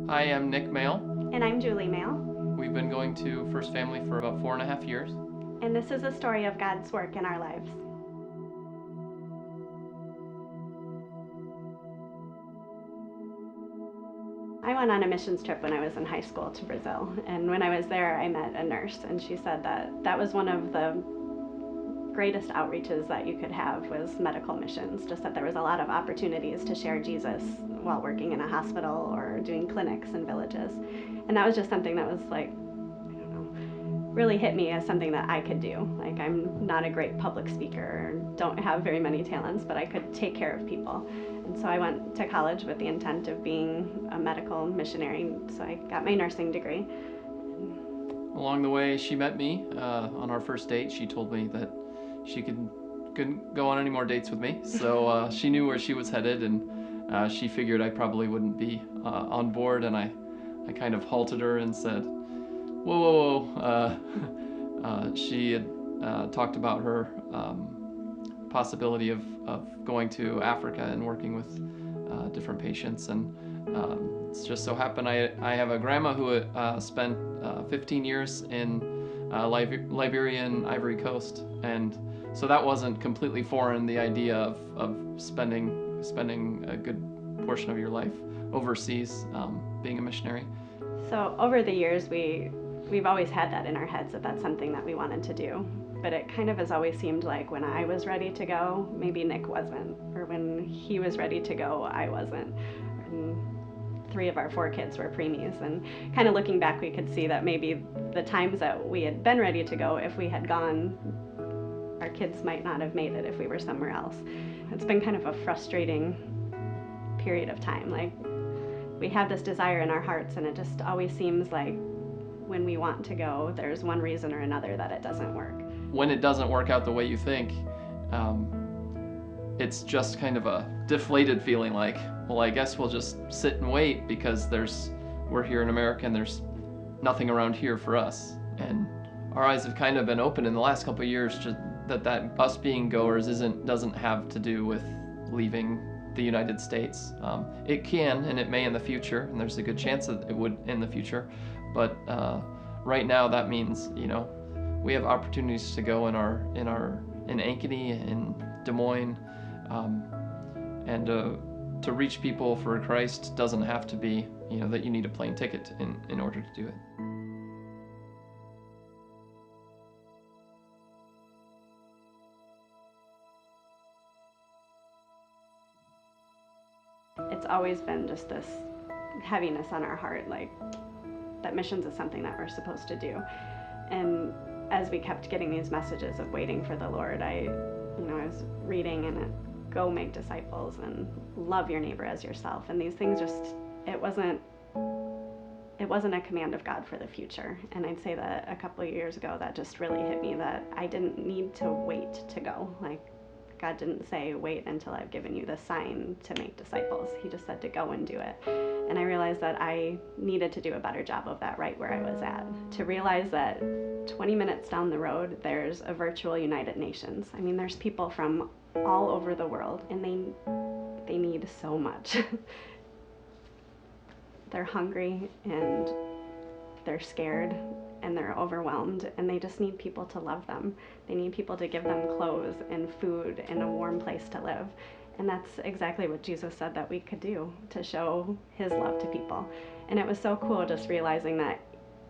Hi, I'm Nick Maile. And I'm Julie Maile. We've been going to First Family for about 4.5 years. And this is a story of God's work in our lives. I went on a missions trip when I was in high school to Brazil, and when I was there I met a nurse, and she said that was one of the greatest outreaches that you could have was medical missions, just that there was a lot of opportunities to share Jesus while working in a hospital or doing clinics in villages. And that was just something that was like, really hit me as something that I could do. Like, I'm not a great public speaker, don't have very many talents, but I could take care of people. And so I went to college with the intent of being a medical missionary, so I got my nursing degree. Along the way, she met me on our first date. She told me that she couldn't go on any more dates with me, so she knew where she was headed, and she figured I probably wouldn't be on board, and I kind of halted her and said, whoa. She had talked about her possibility of going to Africa and working with different patients, and it's just so happened I have a grandma who spent 15 years in Liberia and Ivory Coast, and so that wasn't completely foreign, the idea of spending a good portion of your life overseas, being a missionary. So over the years we've always had that in our heads, that that's something that we wanted to do. But it kind of has always seemed like when I was ready to go, maybe Nick wasn't. Or when he was ready to go, I wasn't. And 3 of our 4 kids were preemies. And kind of looking back, we could see that maybe the times that we had been ready to go, if we had gone, our kids might not have made it if we were somewhere else. It's been kind of a frustrating period of time. Like, we have this desire in our hearts, and it just always seems like when we want to go, there's one reason or another that it doesn't work. When it doesn't work out the way you think, it's just kind of a deflated feeling, like, well, I guess we'll just sit and wait because we're here in America and there's nothing around here for us. And our eyes have kind of been opened in the last couple of years to that us being goers doesn't have to do with leaving the United States. It can, and it may in the future, and there's a good chance that it would in the future. But right now, that means, we have opportunities to go in Ankeny, in Des Moines, and to reach people for Christ doesn't have to be, that you need a plane ticket in order to do it. It's always been just this heaviness on our heart, like that missions is something that we're supposed to do. And as we kept getting these messages of waiting for the Lord, I was reading in it, go make disciples and love your neighbor as yourself. And these things it wasn't a command of God for the future. And I'd say that a couple of years ago, that just really hit me, that I didn't need to wait to go. Like, God didn't say, wait until I've given you the sign to make disciples. He just said to go and do it. And I realized that I needed to do a better job of that right where I was at. To realize that 20 minutes down the road, there's a virtual United Nations. I mean, there's people from all over the world, and they need so much. They're hungry, and they're scared, and they're overwhelmed, and they just need people to love them. They need people to give them clothes and food and a warm place to live. And that's exactly what Jesus said that we could do, to show his love to people. And it was so cool just realizing that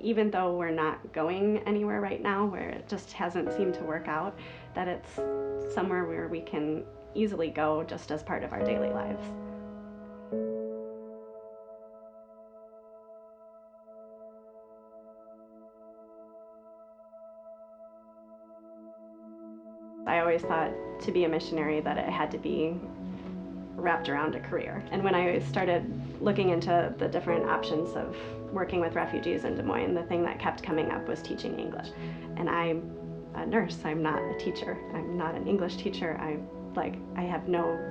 even though we're not going anywhere right now, where it just hasn't seemed to work out, that it's somewhere where we can easily go just as part of our daily lives. I always thought to be a missionary that it had to be wrapped around a career. And when I started looking into the different options of working with refugees in Des Moines, the thing that kept coming up was teaching English. And I'm a nurse, I'm not a teacher. I'm not an English teacher. I have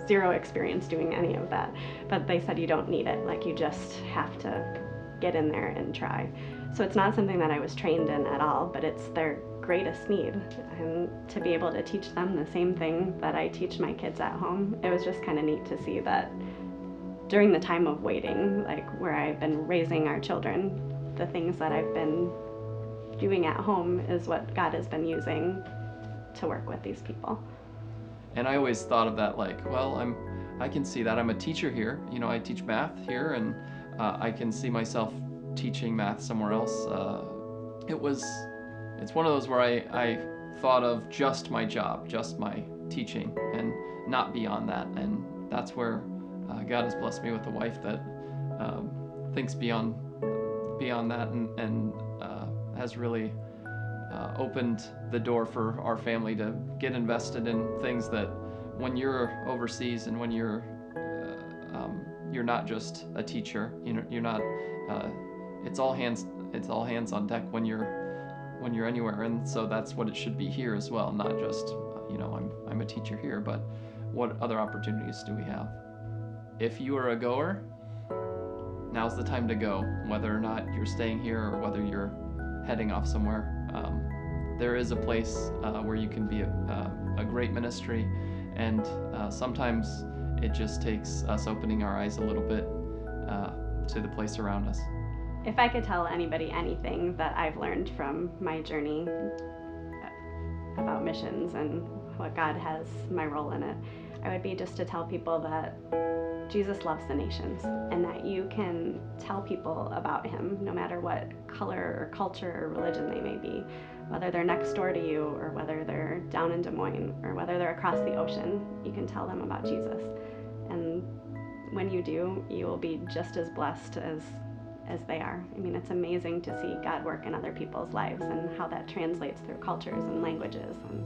zero experience doing any of that. But they said you don't need it, like you just have to get in there and try. So it's not something that I was trained in at all, but it's their greatest need. And to be able to teach them the same thing that I teach my kids at home, it was just kind of neat to see that during the time of waiting, like where I've been raising our children, the things that I've been doing at home is what God has been using to work with these people. And I always thought of that like, well, I can see that I'm a teacher here. You know, I teach math here, and I can see myself teaching math somewhere else. It's one of those where I thought of just my job, just my teaching, and not beyond that. And that's where God has blessed me with a wife that thinks beyond that, and has really opened the door for our family to get invested in things that when you're overseas and when you're not just a teacher, you're not. It's all hands on deck when you're anywhere, and so that's what it should be here as well. Not just I'm a teacher here, but what other opportunities do we have? If you are a goer, now's the time to go. Whether or not you're staying here or whether you're heading off somewhere, there is a place where you can be a great ministry, and sometimes it just takes us opening our eyes a little bit to the place around us. If I could tell anybody anything that I've learned from my journey about missions and what God has my role in it, I would be just to tell people that Jesus loves the nations, and that you can tell people about him no matter what color or culture or religion they may be, whether they're next door to you or whether they're down in Des Moines or whether they're across the ocean. You can tell them about Jesus, and when you do, you will be just as blessed as they are. I mean, it's amazing to see God work in other people's lives and how that translates through cultures and languages, and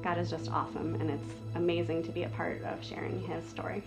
God is just awesome, and it's amazing to be a part of sharing his story.